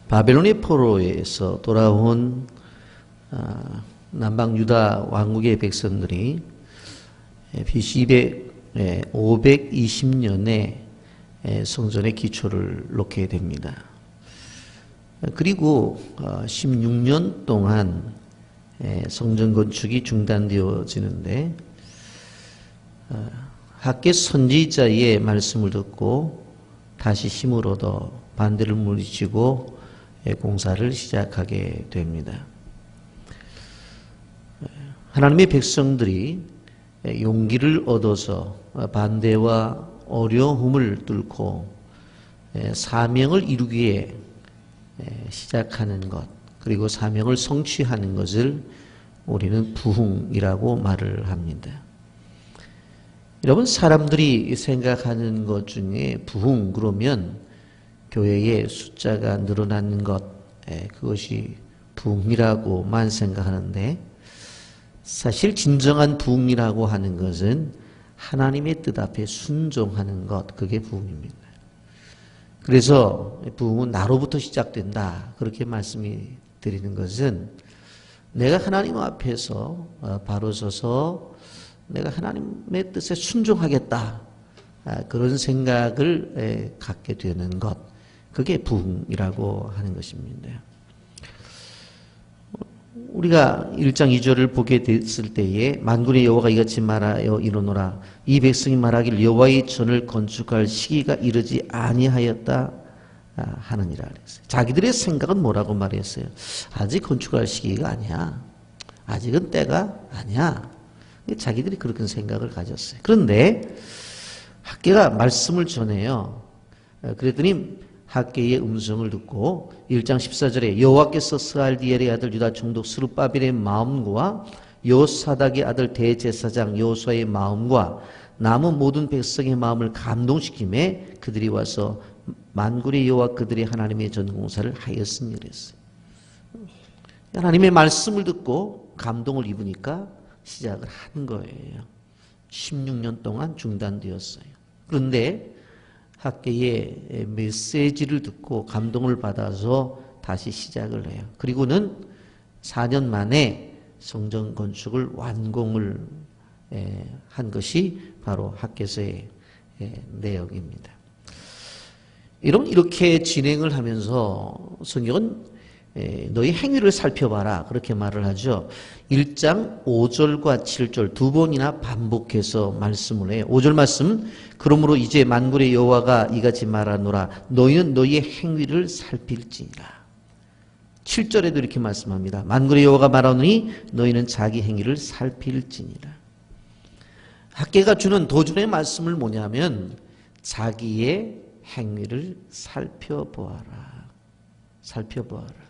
바벨론의 포로에서 돌아온 남방 유다 왕국의 백성들이 BC 520년에 성전의 기초를 놓게 됩니다. 그리고 16년 동안 성전 건축이 중단되어지는데 학개 선지자의 말씀을 듣고 다시 힘을 얻어 반대를 물리치고 공사를 시작하게 됩니다. 하나님의 백성들이 용기를 얻어서 반대와 어려움을 뚫고 사명을 이루기에 시작하는 것, 그리고 사명을 성취하는 것을 우리는 부흥이라고 말을 합니다. 여러분, 사람들이 생각하는 것 중에 부흥 그러면 교회의 숫자가 늘어나는 것, 그것이 부흥이라고만 생각하는데, 사실 진정한 부흥이라고 하는 것은 하나님의 뜻 앞에 순종하는 것, 그게 부흥입니다. 그래서 부흥은 나로부터 시작된다, 그렇게 말씀이 드리는 것은 내가 하나님 앞에서 바로 서서 내가 하나님의 뜻에 순종하겠다, 그런 생각을 갖게 되는 것, 그게 부흥이라고 하는 것입니다. 우리가 1장 2절을 보게 됐을 때에 만군의 여호와가 이같이 말하여 이르노라, 이 백성이 말하길 여호와의 전을 건축할 시기가 이르지 아니하였다 하느니라 그랬어요. 자기들의 생각은 뭐라고 말했어요? 아직 건축할 시기가 아니야. 아직은 때가 아니야. 자기들이 그렇게 생각을 가졌어요. 그런데 학개가 말씀을 전해요. 그랬더니 학개의 음성을 듣고 1장 14절에 여호와께서 스알디엘의 아들 유다 총독 스룹바벨의 마음과 요사닥의 아들 대제사장 여호수아의 마음과 남은 모든 백성의 마음을 감동시키매 그들이 와서 만군의 여호와 그들의 하나님의 전공사를 하였으니 그랬어요. 하나님의 말씀을 듣고 감동을 입으니까 시작을 한 거예요. 16년 동안 중단되었어요. 그런데 학개의 메시지를 듣고 감동을 받아서 다시 시작을 해요. 그리고는 4년 만에 성전 건축을 완공을 한 것이 바로 학개서의 내용입니다. 여러분, 이렇게 진행을 하면서 성경은 너희 행위를 살펴봐라, 그렇게 말을 하죠. 1장 5절과 7절 두 번이나 반복해서 말씀을 해요. 5절 말씀, 그러므로 이제 만군의 여호와가 이같이 말하노라, 너희는 너희의 행위를 살필지니라. 7절에도 이렇게 말씀합니다. 만군의 여호와가 말하노니 너희는 자기 행위를 살필지니라. 학개가 주는 도전의 말씀을 뭐냐면 자기의 행위를 살펴보아라. 살펴보아라.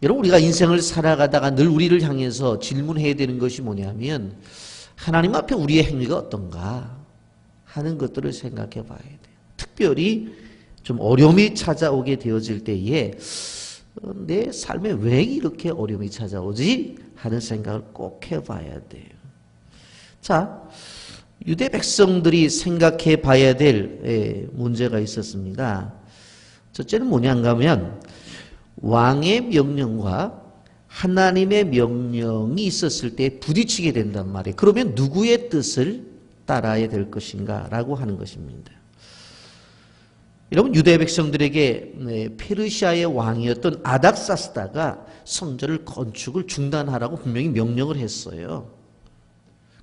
여러분, 우리가 인생을 살아가다가 늘 우리를 향해서 질문해야 되는 것이 뭐냐면 하나님 앞에 우리의 행위가 어떤가 하는 것들을 생각해 봐야 돼요. 특별히 좀 어려움이 찾아오게 되어질 때에 내 삶에 왜 이렇게 어려움이 찾아오지 하는 생각을 꼭 해봐야 돼요. 자, 유대 백성들이 생각해 봐야 될 문제가 있었습니다. 첫째는 뭐냐가 하면 왕의 명령과 하나님의 명령이 있었을 때 부딪히게 된단 말이에요. 그러면 누구의 뜻을 따라야 될 것인가 라고 하는 것입니다. 여러분, 유대 백성들에게 페르시아의 왕이었던 아닥사스다가 성전을 건축을 중단하라고 분명히 명령을 했어요.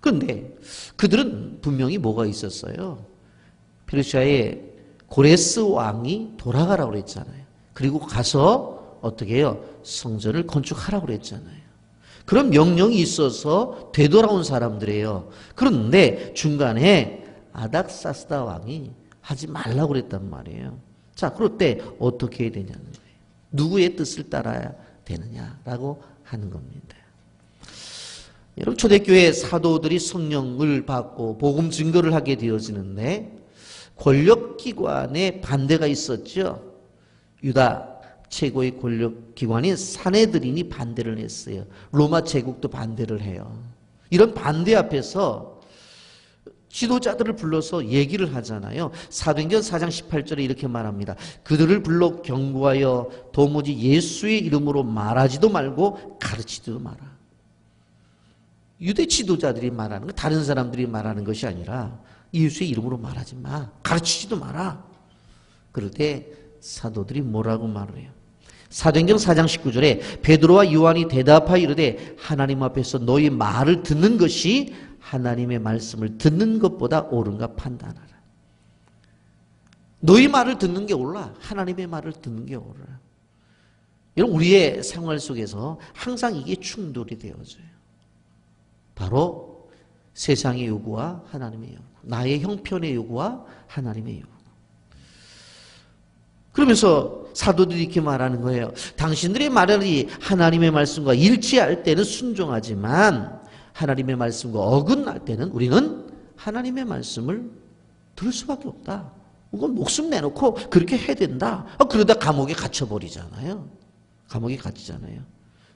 그런데 그들은 분명히 뭐가 있었어요? 페르시아의 고레스 왕이 돌아가라고 그랬잖아요. 그리고 가서 어떻게 해요? 성전을 건축하라고 그랬잖아요. 그런 명령이 있어서 되돌아온 사람들이에요. 그런데 중간에 아닥사스다 왕이 하지 말라고 그랬단 말이에요. 자, 그럴 때 어떻게 해야 되냐는 거예요. 누구의 뜻을 따라야 되느냐라고 하는 겁니다. 여러분, 초대교회 사도들이 성령을 받고 복음 증거를 하게 되어지는데 권력기관에 반대가 있었죠. 유다 최고의 권력기관인 산헤드린이 반대를 했어요. 로마 제국도 반대를 해요. 이런 반대 앞에서 지도자들을 불러서 얘기를 하잖아요. 사도행전 4장 18절에 이렇게 말합니다. 그들을 불러 경고하여 도무지 예수의 이름으로 말하지도 말고 가르치지도 마라. 유대 지도자들이 말하는 거, 다른 사람들이 말하는 것이 아니라 예수의 이름으로 말하지 마. 가르치지도 마라. 그럴 때 사도들이 뭐라고 말을 해요? 사도행전 4장 19절에 베드로와 요한이 대답하여 이르되 하나님 앞에서 너희 말을 듣는 것이 하나님의 말씀을 듣는 것보다 옳은가 판단하라. 너희 말을 듣는 게 옳아. 하나님의 말을 듣는 게 옳아. 여러분, 우리의 생활 속에서 항상 이게 충돌이 되어져요. 바로 세상의 요구와 하나님의 요구, 나의 형편의 요구와 하나님의 요구. 그러면서 사도들이 이렇게 말하는 거예요. 당신들의 말이 하나님의 말씀과 일치할 때는 순종하지만 하나님의 말씀과 어긋날 때는 우리는 하나님의 말씀을 들을 수밖에 없다. 그건 목숨 내놓고 그렇게 해야 된다. 그러다 감옥에 갇혀버리잖아요. 감옥에 갇히잖아요.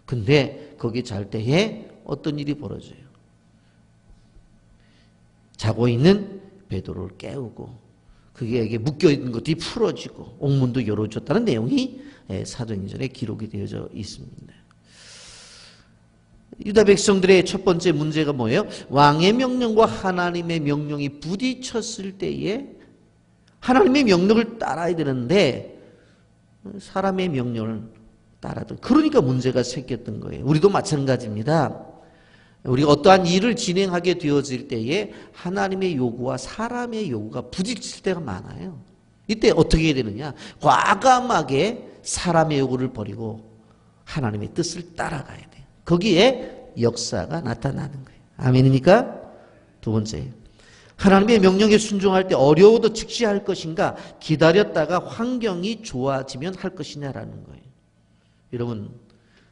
근데 거기 잘 때에 어떤 일이 벌어져요? 자고 있는 베드로를 깨우고 그에게 묶여있는 것들이 풀어지고 옥문도 열어줬다는 내용이 사도행전에 기록이 되어져 있습니다. 유다 백성들의 첫 번째 문제가 뭐예요? 왕의 명령과 하나님의 명령이 부딪혔을 때에 하나님의 명령을 따라야 되는데 사람의 명령을 따라도 그러니까 문제가 생겼던 거예요. 우리도 마찬가지입니다. 우리가 어떠한 일을 진행하게 되어질 때에 하나님의 요구와 사람의 요구가 부딪힐 때가 많아요. 이때 어떻게 해야 되느냐? 과감하게 사람의 요구를 버리고 하나님의 뜻을 따라가야 돼요. 거기에 역사가 나타나는 거예요. 아멘입니까? 두 번째, 하나님의 명령에 순종할 때 어려워도 즉시 할 것인가, 기다렸다가 환경이 좋아지면 할 것이냐라는 거예요. 여러분,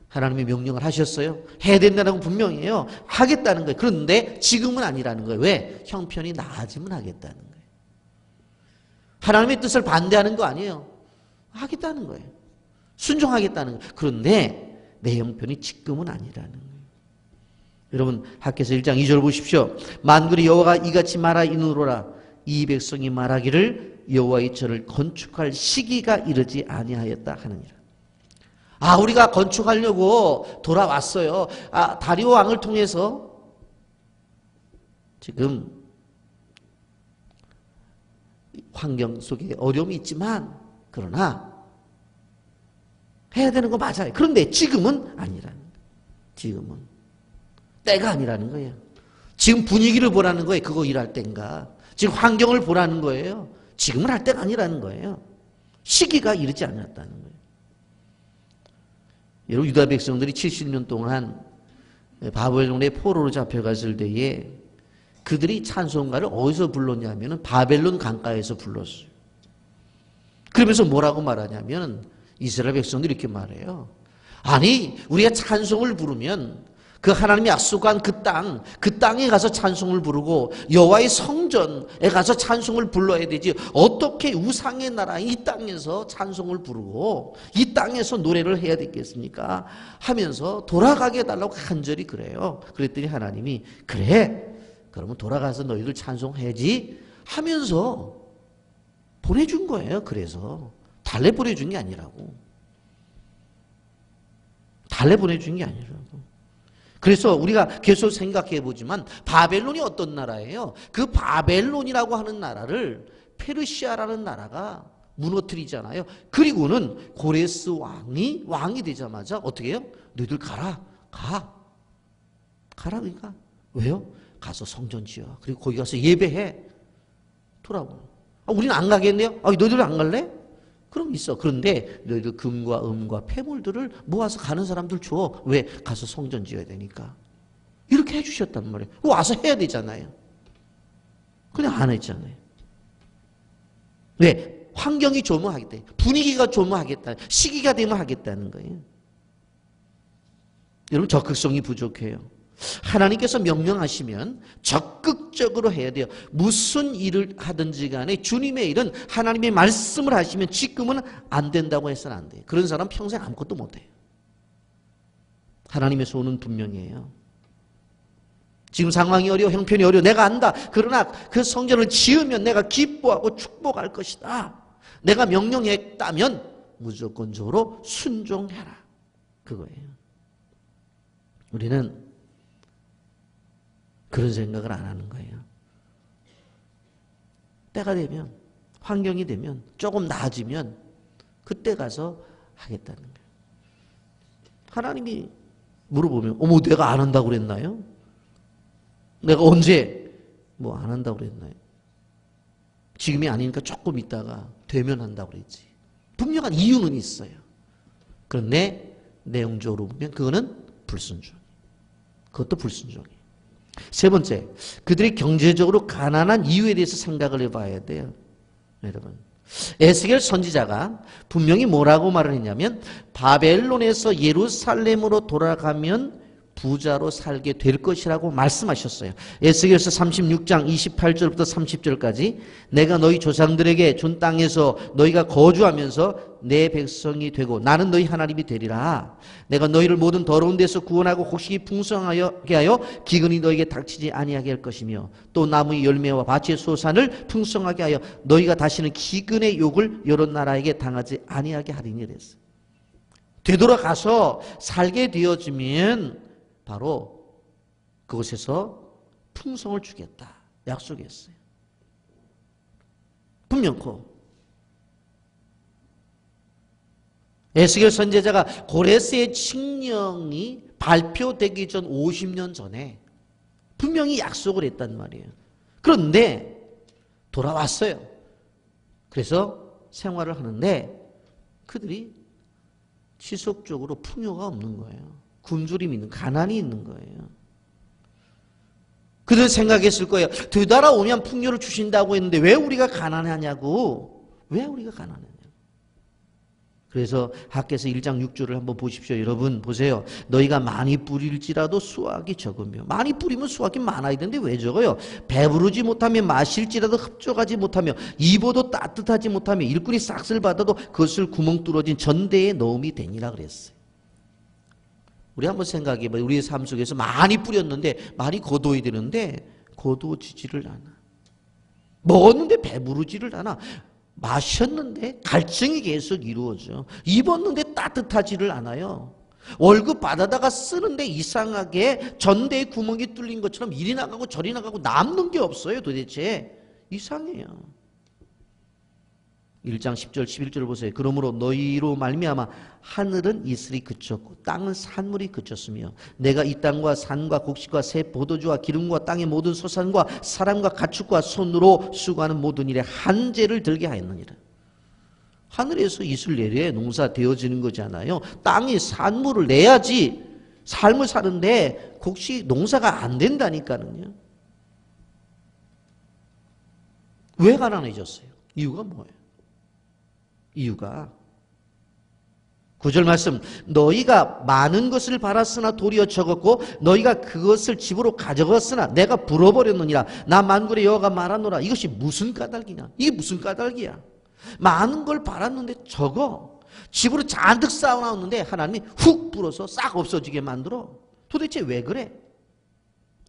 하나님의 명령을 하셨어요? 해야 된다는 건 분명해요. 하겠다는 거예요. 그런데 지금은 아니라는 거예요. 왜? 형편이 나아지면 하겠다는 거예요. 하나님의 뜻을 반대하는 거 아니에요. 하겠다는 거예요. 순종하겠다는 거예요. 그런데 내 형편이 지금은 아니라는 거예요. 여러분, 학개서 1장 2절 보십시오. 만군의 여호와가 이같이 말하 이르노라. 이 백성이 말하기를 여호와의 전을 건축할 시기가 이르지 아니하였다 하느니라. 우리가 건축하려고 돌아왔어요. 다리오 왕을 통해서 지금 환경 속에 어려움이 있지만 그러나 해야 되는 거 맞아요. 그런데 지금은 아니라는 거예요. 지금은 때가 아니라는 거예요. 지금 분위기를 보라는 거예요. 그거 일할 때인가. 지금 환경을 보라는 거예요. 지금은 할 때가 아니라는 거예요. 시기가 이르지 않았다는 거예요. 여러분, 유다 백성들이 70년 동안 바벨론의 포로로 잡혀갔을 때에 그들이 찬송가를 어디서 불렀냐면 바벨론 강가에서 불렀어요. 그러면서 뭐라고 말하냐면 이스라엘 백성들이 이렇게 말해요. 아니, 우리가 찬송을 부르면 그 하나님이 약속한 그 땅에 가서 찬송을 부르고 여호와의 성전에 가서 찬송을 불러야 되지. 어떻게 우상의 나라 이 땅에서 찬송을 부르고 이 땅에서 노래를 해야 되겠습니까? 하면서 돌아가게 해달라고 간절히 그래요. 그랬더니 하나님이 그래, 그러면 돌아가서 너희들 찬송해야지 하면서 보내준 거예요. 그래서 달래 보내준 게 아니라고. 달래 보내준 게 아니라고. 그래서 우리가 계속 생각해 보지만 바벨론이 어떤 나라예요? 그 바벨론이라고 하는 나라를 페르시아라는 나라가 무너뜨리잖아요. 그리고는 고레스 왕이 되자마자 어떻게 해요? 너희들 가라. 가라 그러니까. 왜요? 가서 성전 지어. 그리고 거기 가서 예배해. 돌아오고. 우리는 안 가겠네요? 너희들 안 갈래? 그럼 있어. 그런데 너희들 금과 음과 폐물들을 모아서 가는 사람들 줘. 왜? 가서 성전 지어야 되니까. 이렇게 해주셨단 말이에요. 와서 해야 되잖아요. 근데 안 했잖아요. 왜? 환경이 좋으면 하겠다. 분위기가 좋으면 하겠다. 시기가 되면 하겠다는 거예요. 여러분, 적극성이 부족해요. 하나님께서 명령하시면 적극적으로 해야 돼요. 무슨 일을 하든지 간에 주님의 일은 하나님의 말씀을 하시면 지금은 안 된다고 해서는 안 돼요. 그런 사람 평생 아무것도 못해요. 하나님의 손은 분명해요. 지금 상황이 어려워, 형편이 어려워, 내가 안다. 그러나 그 성전을 지으면 내가 기뻐하고 축복할 것이다. 내가 명령했다면 무조건적으로 순종해라. 그거예요. 우리는 그런 생각을 안 하는 거예요. 때가 되면, 환경이 되면, 조금 나아지면 그때 가서 하겠다는 거예요. 하나님이 물어보면 어머 내가 안 한다고 그랬나요? 내가 언제 뭐 안 한다고 그랬나요? 지금이 아니니까 조금 있다가 되면 한다고 그랬지. 분명한 이유는 있어요. 그런데 내용적으로 보면 그거는 불순종. 그것도 불순종이에요. 세 번째, 그들이 경제적으로 가난한 이유에 대해서 생각을 해봐야 돼요. 여러분, 에스겔 선지자가 분명히 뭐라고 말을 했냐면 바벨론에서 예루살렘으로 돌아가면 부자로 살게 될 것이라고 말씀하셨어요. 에스겔서 36장 28절부터 30절까지 내가 너희 조상들에게 준 땅에서 너희가 거주하면서 내 백성이 되고 나는 너희 하나님이 되리라. 내가 너희를 모든 더러운 데서 구원하고 곡식이 풍성하게 하여 기근이 너희에게 닥치지 아니하게 할 것이며 또 나무의 열매와 밭의 소산을 풍성하게 하여 너희가 다시는 기근의 욕을 여러 나라에게 당하지 아니하게 하리니 그랬어요. 되돌아가서 살게 되어지면 바로 그곳에서 풍성을 주겠다 약속했어요. 분명코 에스겔 선지자가 고레스의 칙령이 발표되기 전 50년 전에 분명히 약속을 했단 말이에요. 그런데 돌아왔어요. 그래서 생활을 하는데 그들이 지속적으로 풍요가 없는 거예요. 굶주림이 있는, 가난이 있는 거예요. 그들은 생각했을 거예요. 되돌아오면 풍요를 주신다고 했는데 왜 우리가 가난하냐고. 왜 우리가 가난하냐고. 그래서 학개서 1장 6절을 한번 보십시오. 여러분 보세요. 너희가 많이 뿌릴지라도 수확이 적으며, 많이 뿌리면 수확이 많아야 되는데 왜 적어요? 배부르지 못하며 마실지라도 흡족하지 못하며 입어도 따뜻하지 못하며 일꾼이 싹쓸 받아도 그것을 구멍 뚫어진 전대에 넣음이 되니라 그랬어요. 우리 한번 생각해봐요. 우리의 삶 속에서 많이 뿌렸는데 많이 거둬야 되는데 거두어지지를 않아. 먹었는데 배부르지를 않아. 마셨는데 갈증이 계속 이루어져. 입었는데 따뜻하지를 않아요. 월급 받아다가 쓰는데 이상하게 전대에 구멍이 뚫린 것처럼 이리 나가고 저리 나가고 남는 게 없어요. 도대체 이상해요. 1장 10절 11절을 보세요. 그러므로 너희로 말미암아 하늘은 이슬이 그쳤고 땅은 산물이 그쳤으며 내가 이 땅과 산과 곡식과 새 포도주와 기름과 땅의 모든 소산과 사람과 가축과 손으로 수고하는 모든 일에 한재를 들게 하였느니라. 하늘에서 이슬 내려야 농사 되어지는 거잖아요. 땅이 산물을 내야지 삶을 사는데 곡식 농사가 안 된다니까는요. 왜 가난해졌어요? 이유가 뭐예요? 이유가 9절 말씀 너희가 많은 것을 바랐으나 도리어 적었고 너희가 그것을 집으로 가져갔으나 내가 불어버렸느니라. 나 만군의 여호와가 말하노라. 이것이 무슨 까닭이냐? 이게 무슨 까닭이야? 많은 걸 바랐는데 적어. 집으로 잔뜩 쌓아놨는데 하나님이 훅 불어서 싹 없어지게 만들어. 도대체 왜 그래?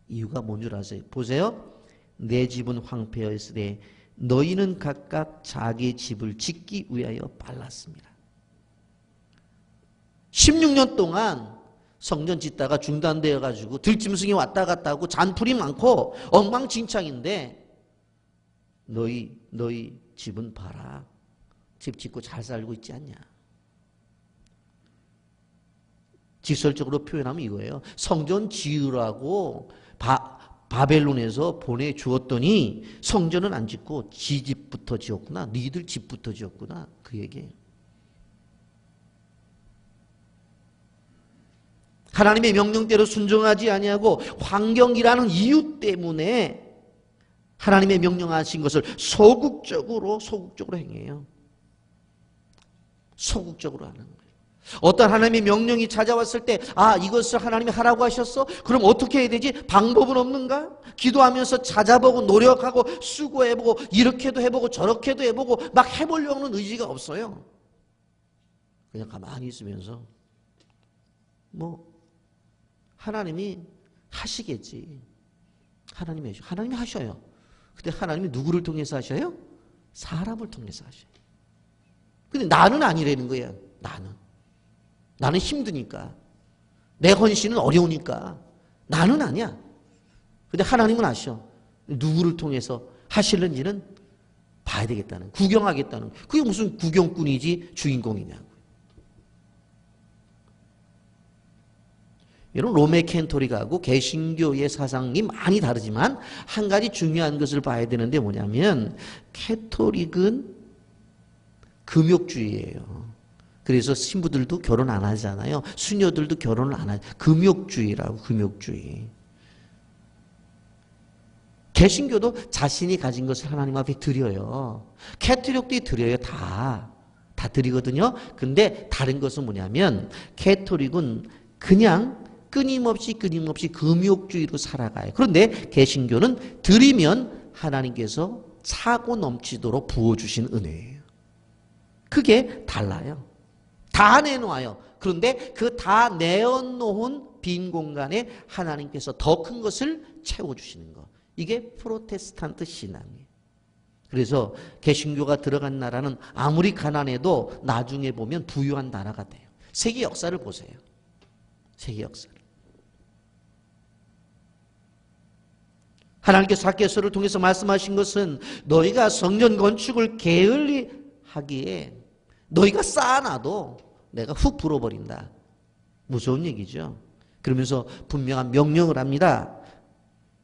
이유가 뭔 줄 아세요? 보세요. 내 집은 황폐하였으되 너희는 각각 자기 집을 짓기 위하여 발랐습니다. 16년 동안 성전 짓다가 중단되어 가지고 들짐승이 왔다 갔다 하고 잔풀이 많고 엉망진창인데 너희 집은 봐라. 집 짓고 잘 살고 있지 않냐. 직설적으로 표현하면 이거예요. 성전 지으라고 바벨론에서 보내주었더니 성전은 안 짓고 지 집부터 지었구나. 너희들 집부터 지었구나. 그 얘기예요. 하나님의 명령대로 순종하지 아니하고 환경이라는 이유 때문에 하나님의 명령하신 것을 소극적으로 행해요. 소극적으로 하는 거예요. 어떤 하나님의 명령이 찾아왔을 때 이것을 하나님이 하라고 하셨어? 그럼 어떻게 해야 되지? 방법은 없는가? 기도하면서 찾아보고 노력하고 수고해보고 이렇게도 해보고 저렇게도 해보고 막 해보려는 의지가 없어요. 그냥 가만히 있으면서 하나님이 하시겠지. 하나님이 하셔요. 근데 하나님이 누구를 통해서 하셔요? 사람을 통해서 하셔요. 근데 나는 아니라는 거예요. 나는 힘드니까. 내 헌신은 어려우니까. 나는 아니야. 근데 하나님은 아셔. 누구를 통해서 하실는지는 봐야 되겠다는, 구경하겠다는. 그게 무슨 구경꾼이지 주인공이냐고. 여러분, 로메 캔토릭하고 개신교의 사상이 많이 다르지만 한 가지 중요한 것을 봐야 되는데 뭐냐면, 캐토릭은 금욕주의예요. 그래서 신부들도 결혼 안 하잖아요. 수녀들도 결혼을 안 하죠. 금욕주의라고, 금욕주의. 개신교도 자신이 가진 것을 하나님 앞에 드려요. 캐토릭도 드려요. 다 드리거든요. 근데 다른 것은 뭐냐면, 캐토릭은 그냥 끊임없이 금욕주의로 살아가요. 그런데 개신교는 드리면 하나님께서 차고 넘치도록 부어주신 은혜예요. 그게 달라요. 다 내놓아요. 그런데 그 다 내어놓은 빈 공간에 하나님께서 더 큰 것을 채워주시는 것. 이게 프로테스탄트 신앙이에요. 그래서 개신교가 들어간 나라는 아무리 가난해도 나중에 보면 부유한 나라가 돼요. 세계 역사를 보세요. 세계 역사를. 하나님께서 삭개서를 통해서 말씀하신 것은 너희가 성전 건축을 게을리하기에 너희가 쌓아놔도 내가 훅 불어버린다. 무서운 얘기죠. 그러면서 분명한 명령을 합니다.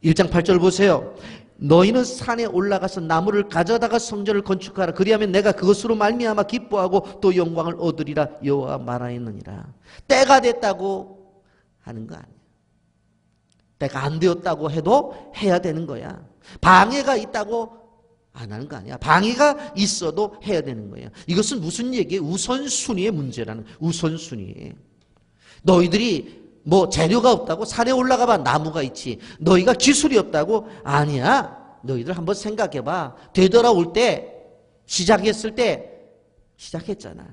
1장 8절 보세요. 너희는 산에 올라가서 나무를 가져다가 성전을 건축하라. 그리하면 내가 그것으로 말미암아 기뻐하고 또 영광을 얻으리라 여호와가 말하였느니라. 때가 됐다고 하는 거 아니야. 때가 안 되었다고 해도 해야 되는 거야. 방해가 있다고 안 하는 거 아니야. 방해가 있어도 해야 되는 거야. 이것은 무슨 얘기예요? 우선순위의 문제라는, 우선순위. 너희들이 뭐 재료가 없다고 산에 올라가봐 나무가 있지. 너희가 기술이 없다고? 아니야. 너희들 한번 생각해봐. 되돌아올 때, 시작했을 때 시작했잖아.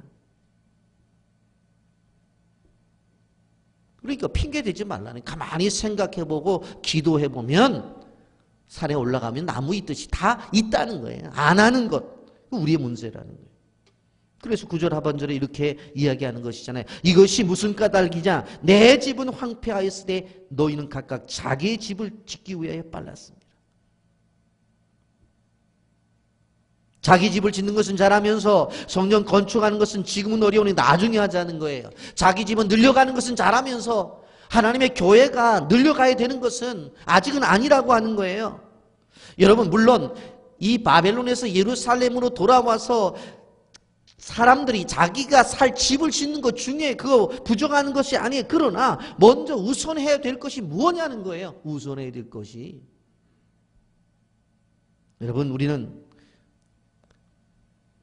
그러니까 핑계 대지 말라는. 가만히 생각해보고 기도해보면 산에 올라가면 나무 있듯이 다 있다는 거예요. 안 하는 것. 우리의 문제라는 거예요. 그래서 9절 하반절에 이렇게 이야기하는 것이잖아요. 이것이 무슨 까닭이냐. 내 집은 황폐하였을 때 너희는 각각 자기의 집을 짓기 위하여 빨랐습니다. 자기 집을 짓는 것은 잘하면서 성전 건축하는 것은 지금은 어려우니 나중에 하자는 거예요. 자기 집은 늘려가는 것은 잘하면서 하나님의 교회가 늘려가야 되는 것은 아직은 아니라고 하는 거예요. 여러분, 물론 이 바벨론에서 예루살렘으로 돌아와서 사람들이 자기가 살 집을 짓는 것 중에 그거 부정하는 것이 아니에요. 그러나 먼저 우선해야 될 것이 무엇이냐는 거예요. 우선해야 될 것이. 여러분, 우리는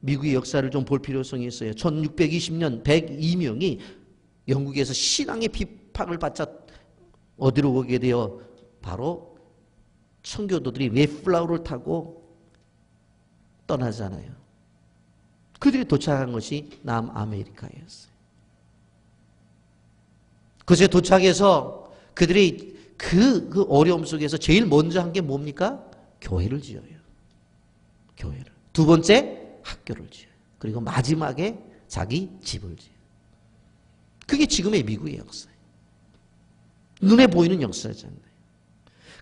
미국의 역사를 좀 볼 필요성이 있어요. 1620년 102명이 영국에서 신앙의 핍박을 받자 어디로 오게 되어 바로 청교도들이 메이플라워를 타고 떠나잖아요. 그들이 도착한 것이 남아메리카였어요. 그것에 도착해서 그들이 그 어려움 속에서 제일 먼저 한 게 뭡니까? 교회를 지어요. 교회를. 두 번째, 학교를 지어요. 그리고 마지막에 자기 집을 지어요. 그게 지금의 미국의 역사예요. 눈에 보이는 역사잖아요.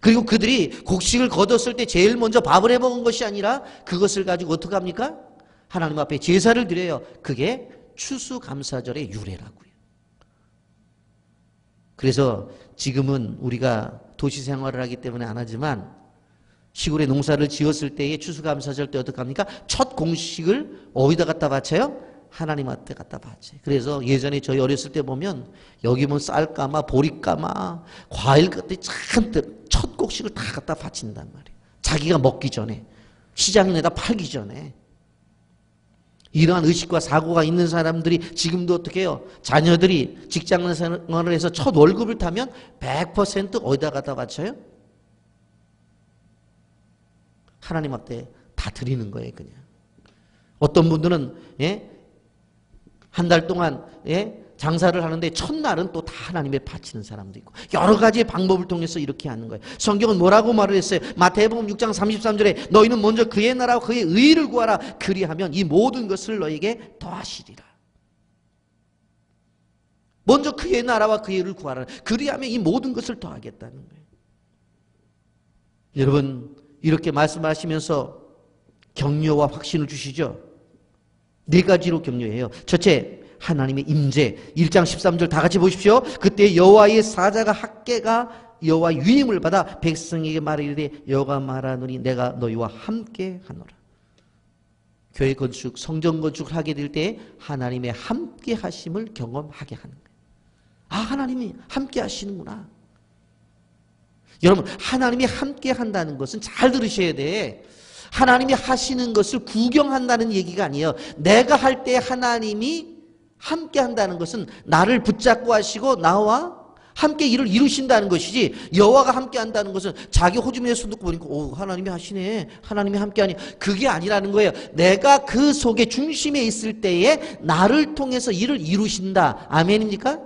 그리고 그들이 곡식을 거뒀을 때 제일 먼저 밥을 해 먹은 것이 아니라 그것을 가지고 어떻게 합니까? 하나님 앞에 제사를 드려요. 그게 추수감사절의 유래라고요. 그래서 지금은 우리가 도시 생활을 하기 때문에 안 하지만 시골에 농사를 지었을 때에 추수감사절 때 어떻게 합니까? 첫 공식을 어디다 갖다 바쳐요? 하나님 앞에 갖다 바쳐요. 그래서 예전에 저희 어렸을 때 보면 여기 뭐 쌀까마, 보리까마, 과일 같은 잔뜩 첫 곡식을 다 갖다 바친단 말이에요. 자기가 먹기 전에, 시장에 내다 팔기 전에. 이러한 의식과 사고가 있는 사람들이 지금도 어떻게 해요? 자녀들이 직장 생활을 해서 첫 월급을 타면 100% 어디다 갖다 바쳐요? 하나님 앞에 다 드리는 거예요, 그냥. 어떤 분들은 한 달 동안 장사를 하는데 첫날은 또 다 하나님에 바치는 사람도 있고 여러 가지의 방법을 통해서 이렇게 하는 거예요. 성경은 뭐라고 말을 했어요? 마태복음 6장 33절에 너희는 먼저 그의 나라와 그의 의를 구하라. 그리하면 이 모든 것을 너에게 더하시리라. 먼저 그의 나라와 그의 의를 구하라. 그리하면 이 모든 것을 더하겠다는 거예요. 여러분 이렇게 말씀하시면서 격려와 확신을 주시죠. 네 가지로 격려해요. 첫째, 하나님의 임재. 1장 13절 다 같이 보십시오. 그때 여호와의 사자가 학개가 여호와 위임을 받아 백성에게 말하기를 여호와가 말하노니 내가 너희와 함께 하노라. 교회 건축, 성전 건축을 하게 될 때 하나님의 함께 하심을 경험하게 하는 거예요. 아, 하나님이 함께 하시는구나. 여러분, 하나님이 함께 한다는 것은 잘 들으셔야 돼. 하나님이 하시는 것을 구경한다는 얘기가 아니에요. 내가 할 때 하나님이 함께 한다는 것은 나를 붙잡고 하시고 나와 함께 일을 이루신다는 것이지, 여호와가 함께 한다는 것은 자기 호주머니에 손 넣고 보니까 오, 하나님이 하시네, 하나님이 함께 하니, 그게 아니라는 거예요. 내가 그 속에 중심에 있을 때에 나를 통해서 일을 이루신다. 아멘입니까?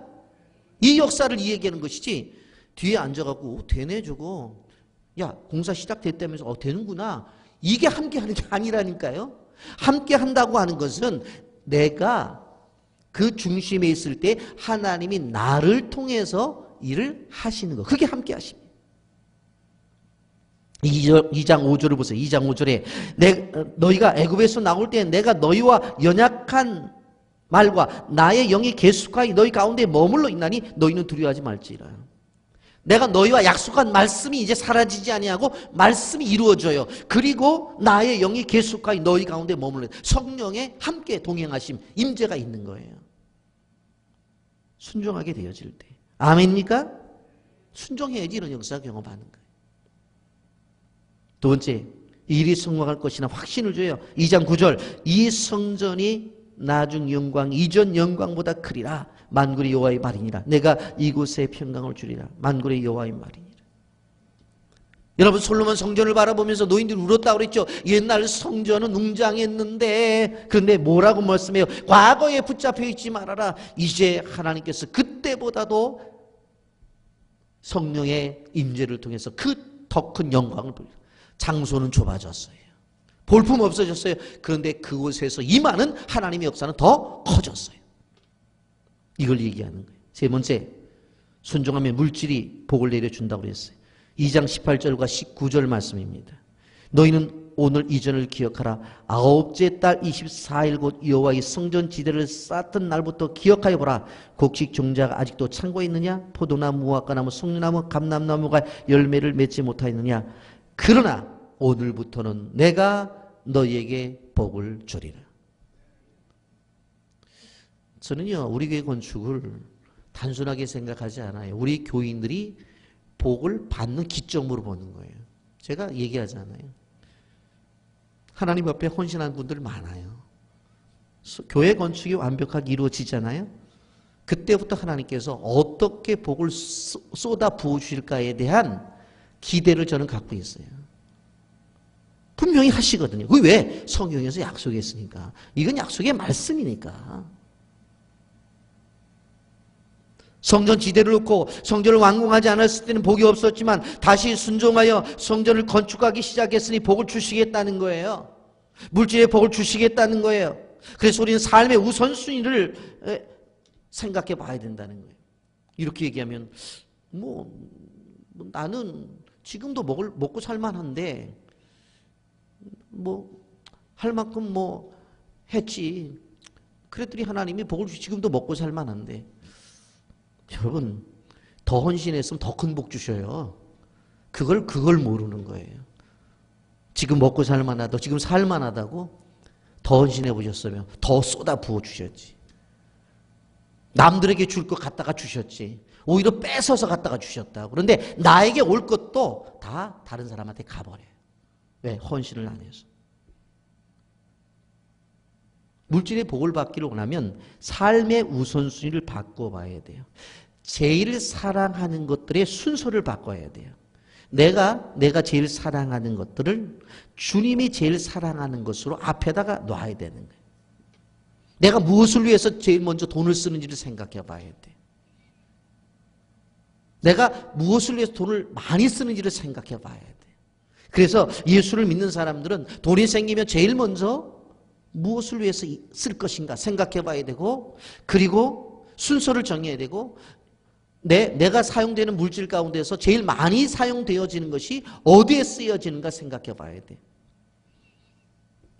이 역사를 이야기하는 것이지, 뒤에 앉아갖고 되네 저거, 야 공사 시작됐다면서 되는구나, 이게 함께 하는 게 아니라니까요. 함께 한다고 하는 것은 내가 그 중심에 있을 때 하나님이 나를 통해서 일을 하시는 것, 그게 함께 하십니다. 2장 5절을 보세요. 2장 5절에 너희가 애굽에서 나올 때 내가 너희와 연약한 말과 나의 영이 계속하여 너희 가운데 머물러 있나니 너희는 두려워하지 말지라. 내가 너희와 약속한 말씀이 이제 사라지지 아니하고 말씀이 이루어져요. 그리고 나의 영이 계속하여 너희 가운데 머물러, 성령의 함께 동행하심, 임재가 있는 거예요. 순종하게 되어질 때. 아멘입니까? 순종해야지 이런 역사 경험하는 거예요. 두 번째, 일이 성공할 것이나 확신을 줘요. 2장 9절, 이 성전이 나중 영광 이전 영광보다 크리라. 만군의 여호와의 말이니라. 내가 이곳에 평강을 주리라. 만군의 여호와의 말이니라. 여러분, 솔로몬 성전을 바라보면서 노인들이 울었다고 그랬죠. 옛날 성전은 웅장했는데, 그런데 뭐라고 말씀해요? 과거에 붙잡혀 있지 말아라. 이제 하나님께서 그때보다도 성령의 임재를 통해서 그 더 큰 영광을 보여요. 장소는 좁아졌어요. 볼품 없어졌어요. 그런데 그곳에서 임하는 하나님의 역사는 더 커졌어요. 이걸 얘기하는 거예요. 세 번째, 순종하면 물질이 복을 내려준다고 그랬어요. 2장 18절과 19절 말씀입니다. 너희는 오늘 이전을 기억하라. 아홉째 달 24일 곧 여호와의 성전 지대를 쌓던 날부터 기억하여 보라. 곡식 종자가 아직도 창고에 있느냐? 포도나무, 무화과나무, 송류나무, 감람나무가 열매를 맺지 못하였느냐? 그러나 오늘부터는 내가 너희에게 복을 주리라. 저는요, 우리 교회 건축을 단순하게 생각하지 않아요. 우리 교인들이 복을 받는 기점으로 보는 거예요. 제가 얘기하잖아요. 하나님 앞에 헌신한 분들 많아요. 교회 건축이 완벽하게 이루어지잖아요. 그때부터 하나님께서 어떻게 복을 쏟아 부어주실까에 대한 기대를 저는 갖고 있어요. 분명히 하시거든요. 그게 왜? 성경에서 약속했으니까. 이건 약속의 말씀이니까. 성전 지대를 놓고 성전을 완공하지 않았을 때는 복이 없었지만 다시 순종하여 성전을 건축하기 시작했으니 복을 주시겠다는 거예요. 물질의 복을 주시겠다는 거예요. 그래서 우리는 삶의 우선순위를 생각해 봐야 된다는 거예요. 이렇게 얘기하면 나는 지금도 먹고 살만한데 할 만큼 했지. 그랬더니 하나님이 복을 지금도 먹고 살만한데, 여러분, 더 헌신했으면 더 큰 복 주셔요. 그걸 모르는 거예요. 지금 먹고 살만하다고, 지금 살만하다고 더 헌신해 보셨으면 더 쏟아 부어 주셨지. 남들에게 줄 것 갖다가 주셨지. 오히려 뺏어서 갖다가 주셨다고. 그런데 나에게 올 것도 다 다른 사람한테 가버려요. 왜? 헌신을 안 해서. 물질의 복을 받기를 원하면 삶의 우선순위를 바꿔봐야 돼요. 제일 사랑하는 것들의 순서를 바꿔야 돼요. 내가 제일 사랑하는 것들을 주님이 제일 사랑하는 것으로 앞에다가 놔야 되는 거예요. 내가 무엇을 위해서 제일 먼저 돈을 쓰는지를 생각해 봐야 돼. 내가 무엇을 위해서 돈을 많이 쓰는지를 생각해 봐야 돼. 그래서 예수를 믿는 사람들은 돈이 생기면 제일 먼저 무엇을 위해서 쓸 것인가 생각해 봐야 되고, 그리고 순서를 정해야 되고, 내가 사용되는 물질 가운데서 제일 많이 사용되어지는 것이 어디에 쓰여지는가 생각해 봐야 돼.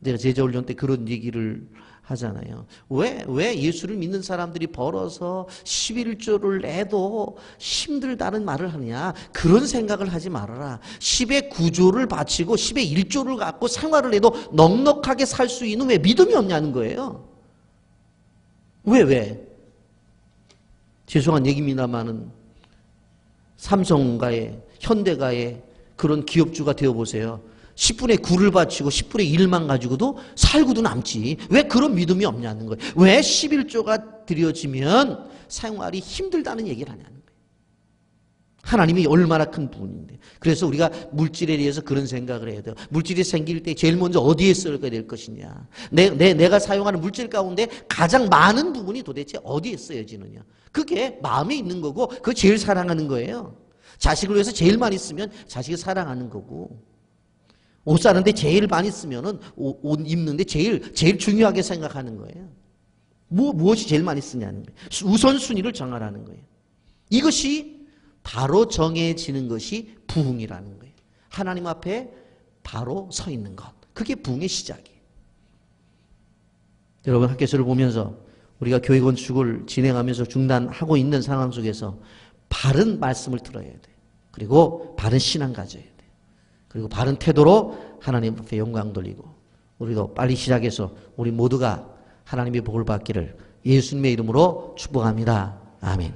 내가 제자훈련 때 그런 얘기를 하잖아요. 왜 예수를 믿는 사람들이 벌어서 11조를 내도 힘들다는 말을 하느냐. 그런 생각을 하지 말아라. 10의 9조를 바치고 10의 1조를 갖고 생활을 해도 넉넉하게 살 수 있는 왜 믿음이 없냐는 거예요. 왜? 죄송한 얘기입니다만은 삼성가의 현대가의 그런 기업주가 되어보세요. 10분의 9를 바치고 10분의 1만 가지고도 살고도 남지. 왜 그런 믿음이 없냐는 거예요. 왜 11조가 들여지면 생활이 힘들다는 얘기를 하냐는 거예요. 하나님이 얼마나 큰 분인데. 그래서 우리가 물질에 대해서 그런 생각을 해야 돼요. 물질이 생길 때 제일 먼저 어디에 써야 될 것이냐. 내가 사용하는 물질 가운데 가장 많은 부분이 도대체 어디에 쓰여지느냐. 그게 마음에 있는 거고 그거 제일 사랑하는 거예요. 자식을 위해서 제일 많이 쓰면 자식을 사랑하는 거고, 옷 사는데 제일 많이 쓰면은 옷 입는데 제일 중요하게 생각하는 거예요. 무엇이 제일 많이 쓰냐는 거예요. 우선순위를 정하라는 거예요. 이것이 바로 정해지는 것이 부흥이라는 거예요. 하나님 앞에 바로 서 있는 것. 그게 부흥의 시작이에요. 여러분, 학교에서를 보면서 우리가 교회 건축을 진행하면서 중단하고 있는 상황 속에서 바른 말씀을 들어야 돼. 그리고 바른 신앙 가져야 돼. 그리고 바른 태도로 하나님 앞에 영광 돌리고, 우리도 빨리 시작해서 우리 모두가 하나님의 복을 받기를 예수님의 이름으로 축복합니다. 아멘.